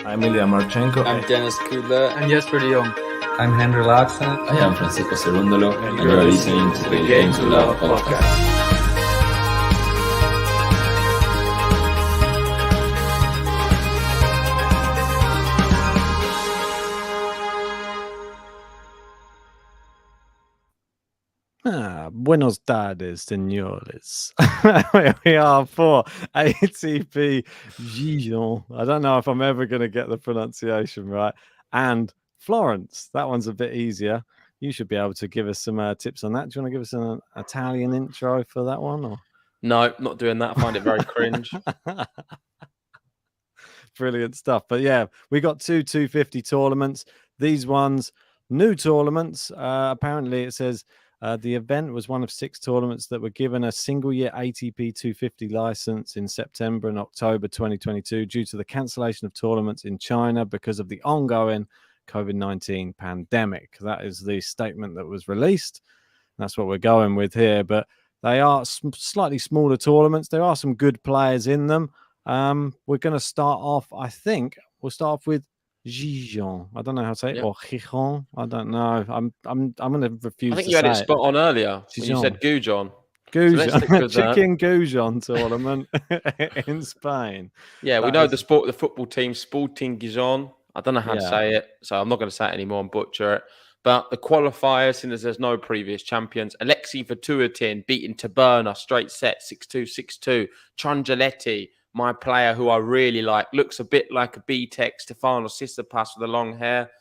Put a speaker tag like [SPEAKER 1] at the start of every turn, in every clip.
[SPEAKER 1] I'm Ilya Marchenko.
[SPEAKER 2] I'm Dennis Kudla.
[SPEAKER 3] I'm Jesper de Jong.
[SPEAKER 4] I'm Henry Laaksonen.
[SPEAKER 5] I am Francisco Cerundolo,
[SPEAKER 1] and you are listening to the Game to Love podcast.
[SPEAKER 6] Buenos tardes, senores. We are for ATP Gijon. I don't know if I'm ever going to get the pronunciation right. And Florence, that one's a bit easier. You should be able to give us some tips on that. Do you want to give us an Italian intro for that one? Or?
[SPEAKER 2] No, not doing that. I find it very cringe.
[SPEAKER 6] Brilliant stuff. But yeah, we got 250 tournaments. These ones, new tournaments. Apparently it says the event was one of 6 tournaments that were given a single-year ATP 250 license in September and October 2022 due to the cancellation of tournaments in China because of the ongoing COVID-19 pandemic. That is the statement that was released. That's what we're going with here. But they are slightly smaller tournaments. There are some good players in them. We're going to start off, I think, we'll start off with Gijon. I don't know how to say it, or Gijon. I don't know. I'm going to refuse.
[SPEAKER 2] I think
[SPEAKER 6] to
[SPEAKER 2] you had
[SPEAKER 6] say
[SPEAKER 2] it spot on earlier. When you said Gijon.
[SPEAKER 6] Gijon, Chicken Gijon tournament in Spain.
[SPEAKER 2] Yeah, we know the football team, Sporting Gijon. I don't know how to say it, so I'm not going to say it anymore and butcher it. But the qualifiers, since there's no previous champions, Alexei Vatuatin beating Taberna straight set 6-2, 6-2. Trungelliti, my player who I really like, looks a bit like a B-Tech Stefano Tsitsipas with the long hair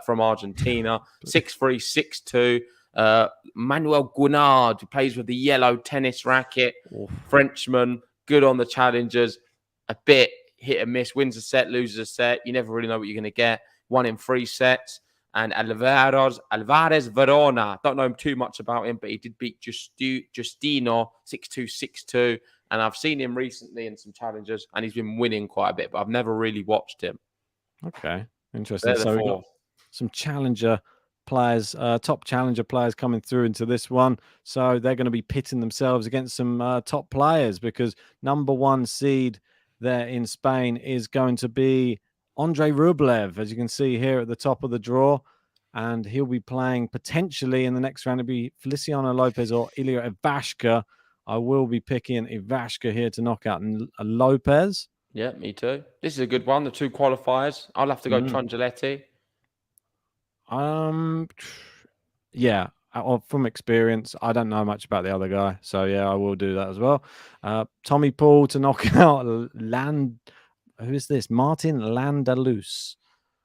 [SPEAKER 2] from Argentina. 6-3, 6-2. Manuel Guinard, who plays with the yellow tennis racket. Frenchman, good on the challengers. A bit hit and miss, wins a set, loses a set. You never really know what you're going to get. 1 in 3 sets. And Alvarez Verona. Don't know him too much about him, but he did beat Justino 6-2, 6-2. And I've seen him recently in some challenges, and he's been winning quite a bit, but I've never really watched him.
[SPEAKER 6] Okay, interesting. So we've got some challenger players, top challenger players coming through into this one. So they're going to be pitting themselves against some top players because number 1 seed there in Spain is going to be Andre Rublev, as you can see here at the top of the draw. And he'll be playing potentially in the next round. It'll be Feliciano Lopez or Ilya Ivashka. I will be picking Ivashka here to knock out Lopez.
[SPEAKER 2] Yeah, me too. This is a good one. The 2 qualifiers. I'll have to go Trungelliti.
[SPEAKER 6] Yeah. From experience, I don't know much about the other guy. So, yeah, I will do that as well. Tommy Paul to knock out Who is this? Martin Landalus.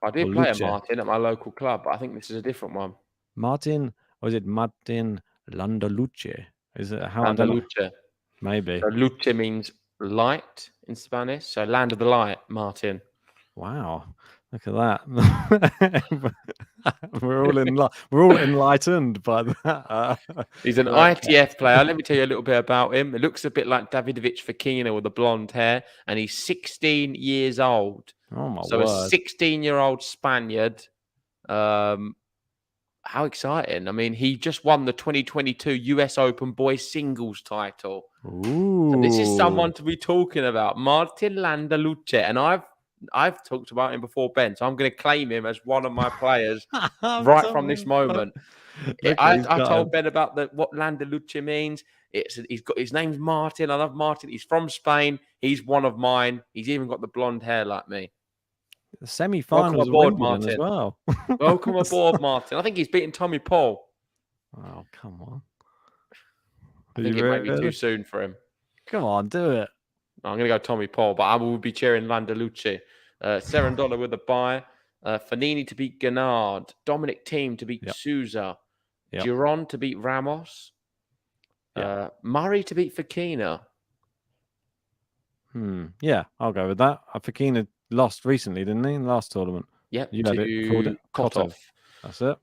[SPEAKER 2] I did play a Martin at my local club, but I think this is a different one.
[SPEAKER 6] Martin, or is it Martin Landaluce? Is it how
[SPEAKER 2] Landaluce?
[SPEAKER 6] Maybe.
[SPEAKER 2] So luce means light in Spanish. So land of the light, Martin.
[SPEAKER 6] Wow. Look at that. we're all enlightened by that.
[SPEAKER 2] He's an ITF player. Let me tell you a little bit about him. It looks a bit like Davidovich Fokina with the blonde hair, and he's 16 years old.
[SPEAKER 6] Oh my
[SPEAKER 2] so
[SPEAKER 6] word.
[SPEAKER 2] A 16-year-old Spaniard. How exciting. I mean, he just won the 2022 US Open boys singles title.
[SPEAKER 6] Ooh.
[SPEAKER 2] So this is someone to be talking about. Martin Landaluce. And I've talked about him before, Ben, so I'm going to claim him as one of my players right from this moment. I told Ben about what Landaluce means. His name's Martin. I love Martin. He's from Spain. He's one of mine. He's even got the blonde hair like me.
[SPEAKER 6] The semi-finals
[SPEAKER 2] aboard, Martin.
[SPEAKER 6] As well.
[SPEAKER 2] Welcome aboard, Martin. I think he's beaten Tommy Paul.
[SPEAKER 6] Oh, come on.
[SPEAKER 2] I think it might be too soon for him.
[SPEAKER 6] Come on, do it.
[SPEAKER 2] I'm going to go Tommy Paul, but I will be cheering Landaluce. Cerundolo with a bye. Fanini to beat Guinard. Dominic Thiem to beat Souza. Giron to beat Ramos. Murray to beat Fokina.
[SPEAKER 6] Yeah, I'll go with that. Fokina lost recently, didn't he, in the last tournament?
[SPEAKER 2] Yep,
[SPEAKER 6] you had it called
[SPEAKER 2] Kotov.
[SPEAKER 6] That's it.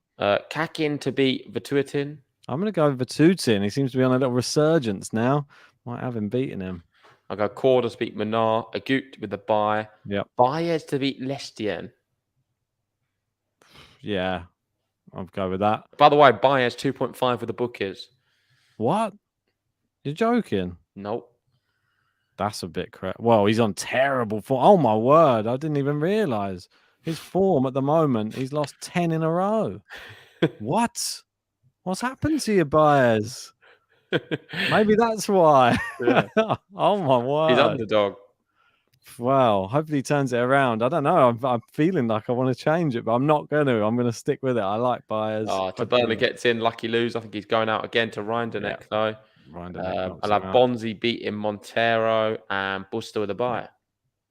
[SPEAKER 2] Kakin to beat Vatuatin.
[SPEAKER 6] I'm going to go with Vatuatin. He seems to be on a little resurgence now. Might have him beating him.
[SPEAKER 2] I'll go Korda to beat Menard. Agut with the bye.
[SPEAKER 6] Yep.
[SPEAKER 2] Baez to beat Lestienne.
[SPEAKER 6] Yeah, I'll go with that.
[SPEAKER 2] By the way, Baez 2.5 with the bookies.
[SPEAKER 6] What? You're joking?
[SPEAKER 2] Nope.
[SPEAKER 6] That's a bit correct. Well, he's on terrible form. Oh my word! I didn't even realize his form at the moment. He's lost 10 in a row. What? What's happened to you, Baez? Maybe that's why.
[SPEAKER 2] Yeah.
[SPEAKER 6] Oh my
[SPEAKER 2] He's
[SPEAKER 6] word!
[SPEAKER 2] underdog.
[SPEAKER 6] Wow. Hopefully he turns it around. I don't know. I'm feeling like I want to change it, but I'm not going to. I'm going to stick with it. I like Baez.
[SPEAKER 2] Taberna gets in. Lucky lose. I think he's going out again to Rinderneck, though.
[SPEAKER 6] Rinderneck
[SPEAKER 2] I'll have Bonzi beating Montero and Buster with a bye.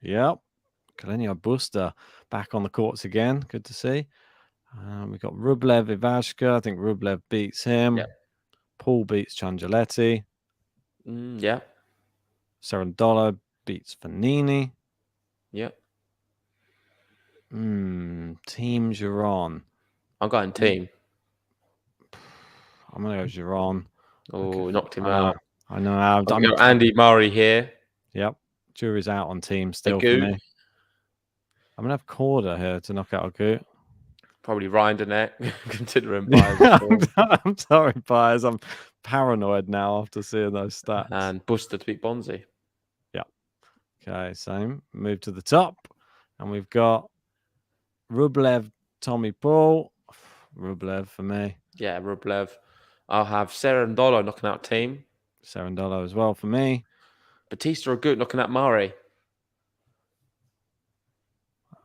[SPEAKER 6] Yep. Kalenio Buster back on the courts again. Good to see. We've got Rublev Ivashka. I think Rublev beats him.
[SPEAKER 2] Yeah.
[SPEAKER 6] Paul beats Ciangioletti.
[SPEAKER 2] Yeah.
[SPEAKER 6] Cerundolo beats Fanini.
[SPEAKER 2] Yeah.
[SPEAKER 6] Team Giron.
[SPEAKER 2] I'm going team.
[SPEAKER 6] I'm going to go Giron.
[SPEAKER 2] Oh, knocked him out.
[SPEAKER 6] I know. I'm
[SPEAKER 2] go Andy Murray here.
[SPEAKER 6] Yep. Jury's out on team still for me. I'm going to have Korda here to knock out a Goot.
[SPEAKER 2] Probably Rinderneck, considering Baez.
[SPEAKER 6] I'm sorry, Baez. I'm paranoid now after seeing those stats.
[SPEAKER 2] And Buster to beat Bonzi.
[SPEAKER 6] Yeah. Okay, same. Move to the top. And we've got Rublev, Tommy Paul. Rublev for me.
[SPEAKER 2] Yeah, Rublev. I'll have Cerundolo knocking out team.
[SPEAKER 6] Cerundolo as well for me.
[SPEAKER 2] Batista or Good knocking out Murray.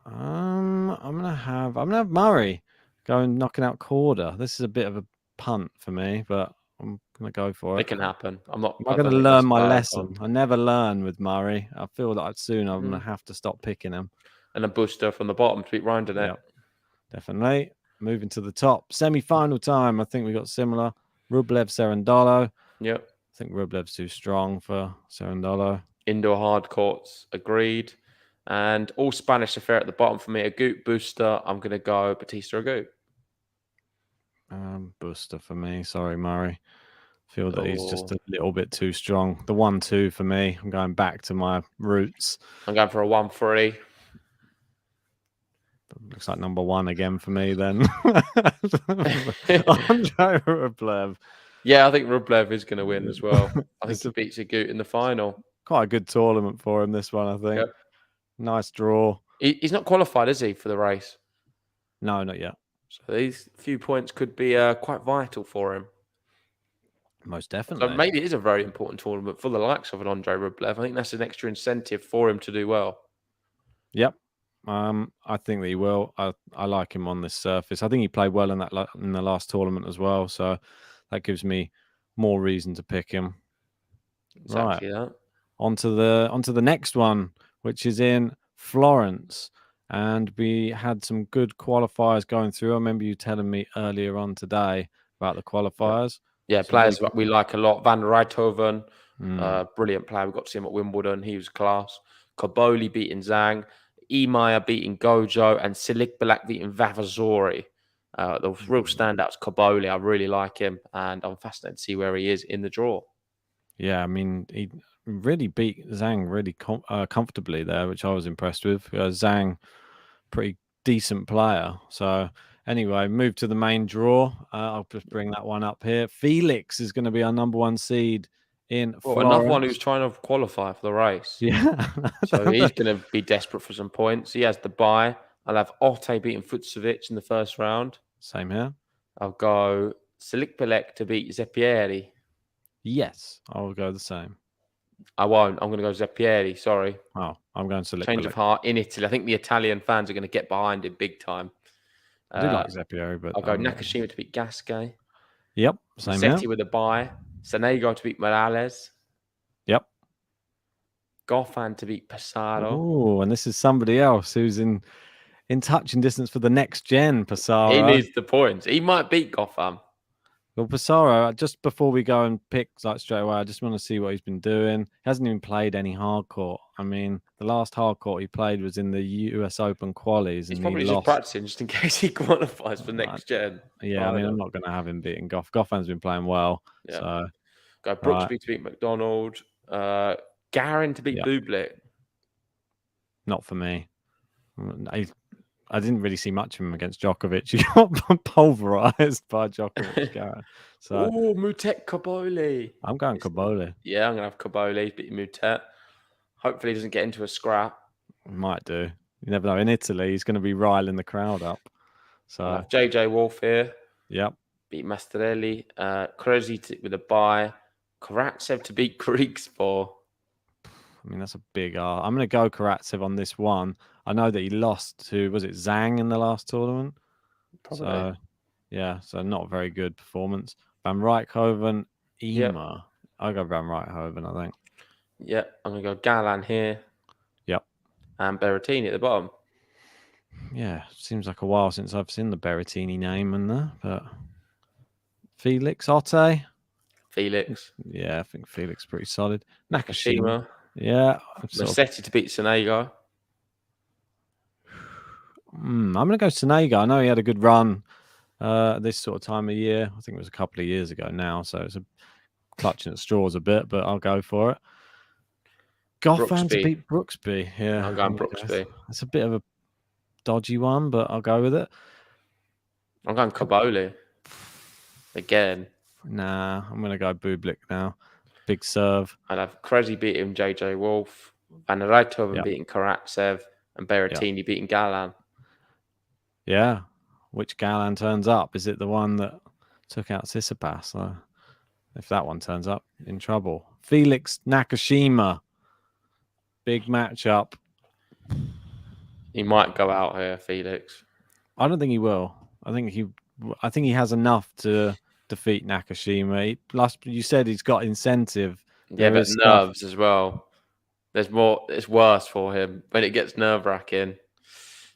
[SPEAKER 6] I'm gonna have Murray going knocking out Korda. This is a bit of a punt for me, but I'm gonna go for it.
[SPEAKER 2] It can happen. I'm not
[SPEAKER 6] going to learn my lesson. I never learn with Murray. I feel that soon I'm gonna have to stop picking him.
[SPEAKER 2] And a Booster from the bottom to beat Rinderneck.
[SPEAKER 6] Yep. Definitely. Moving to the top. Semi-final time. I think we got similar. Rublev, Cerundolo.
[SPEAKER 2] Yep.
[SPEAKER 6] I think Rublev's too strong for Cerundolo.
[SPEAKER 2] Indoor hard courts. Agreed. And all Spanish affair at the bottom for me. A Goot Booster. I'm going to go Batista or Goot.
[SPEAKER 6] Booster for me. Sorry, Murray. Feel that he's just a little bit too strong. The 1-2 for me. I'm going back to my roots.
[SPEAKER 2] I'm going for a 1-3.
[SPEAKER 6] Looks like number one again for me then. Andre Rublev.
[SPEAKER 2] Yeah, I think Rublev is going to win as well. I think he beats a Goot in the final.
[SPEAKER 6] Quite a good tournament for him, this one, I think. Yep. Nice draw.
[SPEAKER 2] He's not qualified, is he, for the race?
[SPEAKER 6] No, not yet.
[SPEAKER 2] So these few points could be quite vital for him.
[SPEAKER 6] Most definitely.
[SPEAKER 2] So maybe it is a very important tournament for the likes of an Andre Rublev. I think that's an extra incentive for him to do well.
[SPEAKER 6] Yep. I think that he will. I like him on this surface. I think he played well in the last tournament as well. So that gives me more reason to pick him.
[SPEAKER 2] Exactly
[SPEAKER 6] right.
[SPEAKER 2] That.
[SPEAKER 6] Onto the next one, which is in Florence. And we had some good qualifiers going through. I remember you telling me earlier on today about the qualifiers.
[SPEAKER 2] Yeah, players we like a lot. Van Rijthoven, brilliant player. We got to see him at Wimbledon. He was class. Koboli beating Zhang. Emaya beating Gojo. And Silik Balak beating Vavasori. The real standouts, Koboli. I really like him. And I'm fascinated to see where he is in the draw.
[SPEAKER 6] Yeah, I mean, he really beat Zhang really comfortably there, which I was impressed with. Zhang, pretty decent player. So anyway, move to the main draw. I'll just bring that one up here. Felix is going to be our number one seed in Florence.
[SPEAKER 2] Another one who's trying to qualify for the race.
[SPEAKER 6] Yeah.
[SPEAKER 2] So he's going to be desperate for some points. He has the bye. I'll have Otte beating Futsovic in the first round.
[SPEAKER 6] Same here.
[SPEAKER 2] I'll go Silik Balak to beat Zeppieri.
[SPEAKER 6] Yes, I'll go the same.
[SPEAKER 2] I won't. I'm going to go Zeppieri. Sorry.
[SPEAKER 6] Oh, I'm going to
[SPEAKER 2] Change of heart in Italy. I think the Italian fans are going to get behind him big time.
[SPEAKER 6] I do like Zeppieri, but
[SPEAKER 2] I'll go Nakashima to beat Gasquet.
[SPEAKER 6] Yep, same
[SPEAKER 2] Setti
[SPEAKER 6] here.
[SPEAKER 2] with a bye. Sanego to beat Morales.
[SPEAKER 6] Yep.
[SPEAKER 2] Goffin to beat Passaro.
[SPEAKER 6] Oh, and this is somebody else who's in touching distance for the next gen. Passaro.
[SPEAKER 2] He needs the points. He might beat Goffin.
[SPEAKER 6] Well, Passaro, just before we go and pick straight away, I just want to see what he's been doing. He hasn't even played any hardcourt. I mean, the last hardcourt he played was in the US Open qualies.
[SPEAKER 2] He's probably just practicing just in case he qualifies for next gen.
[SPEAKER 6] Yeah, I mean, I'm not going to have him beating Goff. Goffin's been playing well. Yeah. So
[SPEAKER 2] go Brooksby to beat McDonald. Garin to beat Bublik.
[SPEAKER 6] Not for me. I didn't really see much of him against Djokovic. He got pulverized by Djokovic, Garin.
[SPEAKER 2] Mutet Koboli.
[SPEAKER 6] I'm going Koboli.
[SPEAKER 2] Yeah, I'm going to have Koboli beat Mutet. Hopefully, he doesn't get into a scrap.
[SPEAKER 6] Might do. You never know. In Italy, he's going to be riling the crowd up. So
[SPEAKER 2] I have JJ Wolf here.
[SPEAKER 6] Yep.
[SPEAKER 2] Beat Mastarelli. Krezi with a bye. Karatsev to beat Grigspor.
[SPEAKER 6] I mean, that's a big R. I'm going to go Karatsev on this one. I know that he lost to, was it Zhang in the last tournament?
[SPEAKER 2] Probably.
[SPEAKER 6] So, yeah, so not a very good performance. Van Rijkhoven, Ema.
[SPEAKER 2] Yep.
[SPEAKER 6] I'll go Van Rijkhoven, I think.
[SPEAKER 2] Yep, I'm going to go Galan here.
[SPEAKER 6] Yep.
[SPEAKER 2] And Berrettini at the bottom.
[SPEAKER 6] Yeah, seems like a while since I've seen the Berrettini name in there, but Felix Otte.
[SPEAKER 2] Felix.
[SPEAKER 6] Yeah, I think Felix is pretty solid.
[SPEAKER 2] Nakashima.
[SPEAKER 6] Yeah.
[SPEAKER 2] Massetti to beat Sonego.
[SPEAKER 6] I'm going to go Sonego. I know he had a good run this sort of time of year. I think it was a couple of years ago now, so it's a clutching at straws a bit, but I'll go for it. Goffin to beat Brooksby. Yeah,
[SPEAKER 2] I'm going Brooksby.
[SPEAKER 6] It's a bit of a dodgy one, but I'll go with it.
[SPEAKER 2] I'm going Kaboli. Again.
[SPEAKER 6] Nah, I'm going to go Bublik now. Big serve.
[SPEAKER 2] I'll have Krezi beating JJ Wolf, Van Rijthoven beating Karatsev, and Berrettini beating Galan.
[SPEAKER 6] Yeah. Which Galan turns up? Is it the one that took out Tsitsipas? If that one turns up, in trouble. Felix Nakashima. Big matchup.
[SPEAKER 2] He might go out here, Felix.
[SPEAKER 6] I don't think he will. I think he has enough to defeat Nakashima. Plus, you said he's got incentive.
[SPEAKER 2] Yeah, but nerves as well. There's more. It's worse for him when it gets nerve-wracking.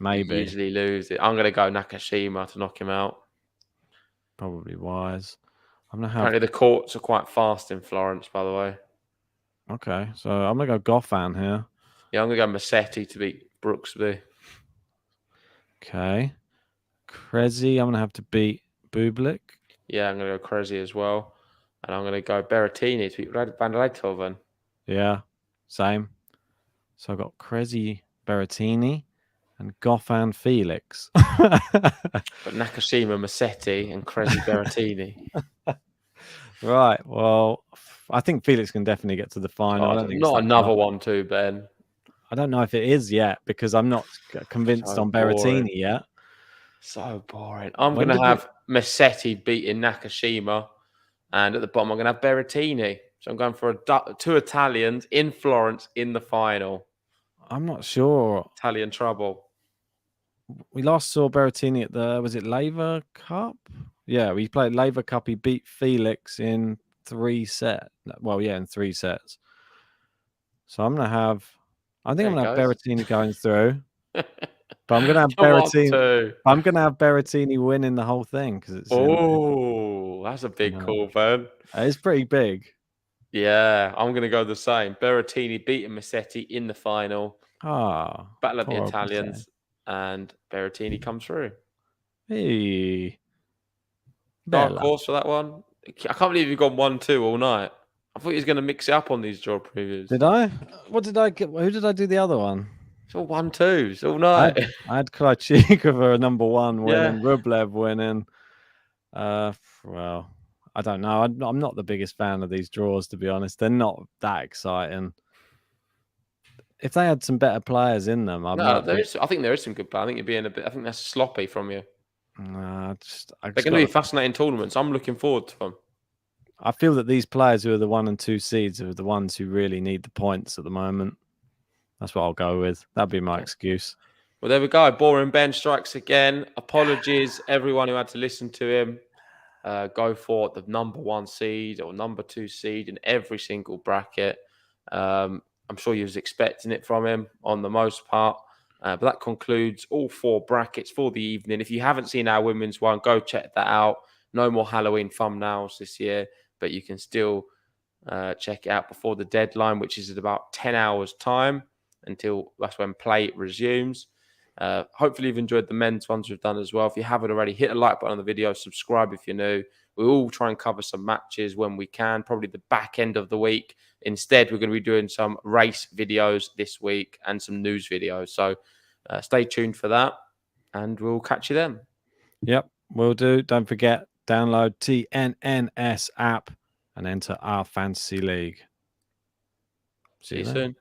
[SPEAKER 6] Maybe.
[SPEAKER 2] He usually lose it. I'm going to go Nakashima to knock him out.
[SPEAKER 6] Probably wise. I'm going to have...
[SPEAKER 2] Apparently the courts are quite fast in Florence, by the way.
[SPEAKER 6] Okay, so I'm going to go Goffin here.
[SPEAKER 2] Yeah, I'm going to go Massetti to beat Brooksby.
[SPEAKER 6] Okay. Krezi, I'm going to have to beat Bublik.
[SPEAKER 2] Yeah, I'm going to go Krezi as well. And I'm going to go Berrettini to beat Van Rijthoven.
[SPEAKER 6] Yeah, same. So I've got Krezi, Berrettini, and Goffin Felix.
[SPEAKER 2] But Nakashima, Massetti, and Krezi Berrettini.
[SPEAKER 6] Right. Well, I think Felix can definitely get to the final.
[SPEAKER 2] Oh,
[SPEAKER 6] I don't think
[SPEAKER 2] not another one too, Ben.
[SPEAKER 6] I don't know if it is yet because I'm not convinced on Berrettini yet.
[SPEAKER 2] So boring. I'm going to have Massetti beating Nakashima, and at the bottom I'm going to have Berrettini. So I'm going for two Italians in Florence in the final.
[SPEAKER 6] I'm not sure.
[SPEAKER 2] Italian trouble.
[SPEAKER 6] We last saw Berrettini at was it Laver Cup? Yeah, we played Laver Cup. He beat Felix in 3 sets. Well, yeah, in 3 sets. So I'm going to have... I think I'm going to have Berrettini going through. But I'm going to have Berrettini. I'm going to have Berrettini winning the whole thing because it's...
[SPEAKER 2] Oh, that's a big call, man.
[SPEAKER 6] It's pretty big.
[SPEAKER 2] Yeah, I'm going to go the same. Berrettini beating Massetti in the final. Battle of the Italians. And Berrettini comes through.
[SPEAKER 6] Hey.
[SPEAKER 2] Dark horse for that one. I can't believe you've gone 1-2 all night. I thought he was going to mix it up on these draw previews.
[SPEAKER 6] Did I? What did I get? Who did I do the other one?
[SPEAKER 2] It's all 1-2s all night.
[SPEAKER 6] I had Krejcikova number 1 winning, Rublev winning. Well, I don't know. I'm not the biggest fan of these draws, to be honest. They're not that exciting. If they had some better players in them, I
[SPEAKER 2] think there is some good players. I think you're being a bit. I think that's sloppy from you.
[SPEAKER 6] They're
[SPEAKER 2] going to be fascinating tournaments. I'm looking forward to them.
[SPEAKER 6] I feel that these players who are the 1 and 2 seeds are the ones who really need the points at the moment. That's what I'll go with. That'd be my excuse.
[SPEAKER 2] Well, there we go. Boring Ben strikes again. Apologies, everyone who had to listen to him. Go for the number 1 seed or number 2 seed in every single bracket. I'm sure you was expecting it from him on the most part. But that concludes all 4 brackets for the evening. If you haven't seen our women's one, go check that out. No more Halloween thumbnails this year, but you can still check it out before the deadline, which is at about 10 hours time until that's when play resumes. Hopefully you've enjoyed the men's ones we've done as well. If you haven't already, hit a like button on the video, subscribe if you're new. We all try and cover some matches when we can, probably the back end of the week. Instead, we're going to be doing some race videos this week and some news videos. So stay tuned for that, and we'll catch you then.
[SPEAKER 6] Yep, will do. Don't forget, download TNNS app and enter our fantasy league.
[SPEAKER 2] See you soon.